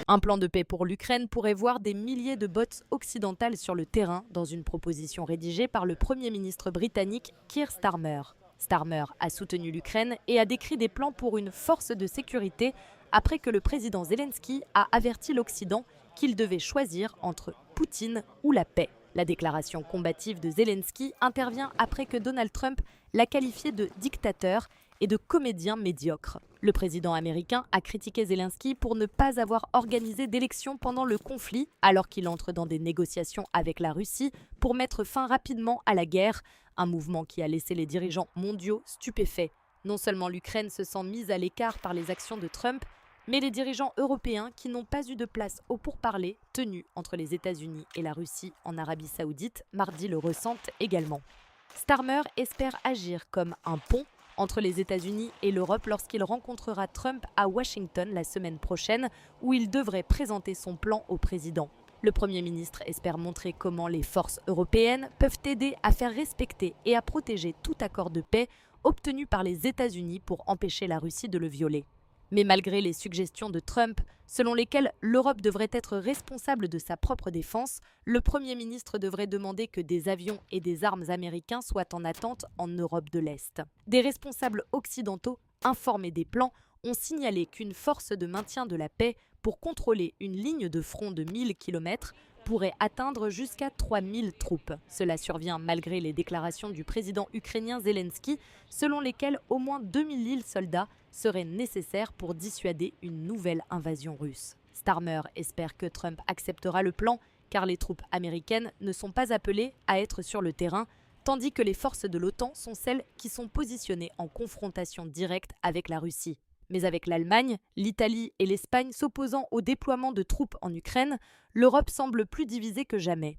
Un plan de paix pour l'Ukraine pourrait voir des milliers de bottes occidentales sur le terrain dans une proposition rédigée par le Premier ministre britannique Keir Starmer. Starmer a soutenu l'Ukraine et a décrit des plans pour une force de sécurité après que le président Zelensky a averti l'Occident qu'il devait choisir entre Poutine ou la paix. La déclaration combative de Zelensky intervient après que Donald Trump l'a qualifié de dictateur et de comédien médiocre. Le président américain a critiqué Zelensky pour ne pas avoir organisé d'élections pendant le conflit, alors qu'il entre dans des négociations avec la Russie pour mettre fin rapidement à la guerre, un mouvement qui a laissé les dirigeants mondiaux stupéfaits. Non seulement l'Ukraine se sent mise à l'écart par les actions de Trump, mais les dirigeants européens qui n'ont pas eu de place aux pourparlers tenus entre les États-Unis et la Russie en Arabie Saoudite mardi le ressentent également. Starmer espère agir comme un pont entre les États-Unis et l'Europe lorsqu'il rencontrera Trump à Washington la semaine prochaine, où il devrait présenter son plan au président. Le Premier ministre espère montrer comment les forces européennes peuvent aider à faire respecter et à protéger tout accord de paix obtenu par les États-Unis pour empêcher la Russie de le violer. Mais malgré les suggestions de Trump, selon lesquelles l'Europe devrait être responsable de sa propre défense, le Premier ministre devrait demander que des avions et des armes américains soient en attente en Europe de l'Est. Des responsables occidentaux, informés des plans, ont signalé qu'une force de maintien de la paix pour contrôler une ligne de front de 1000 km pourrait atteindre jusqu'à 3000 troupes. Cela survient malgré les déclarations du président ukrainien Zelensky, selon lesquelles au moins 2000 soldats seraient nécessaires pour dissuader une nouvelle invasion russe. Starmer espère que Trump acceptera le plan, car les troupes américaines ne sont pas appelées à être sur le terrain, tandis que les forces de l'OTAN sont celles qui sont positionnées en confrontation directe avec la Russie. Mais avec l'Allemagne, l'Italie et l'Espagne s'opposant au déploiement de troupes en Ukraine, l'Europe semble plus divisée que jamais.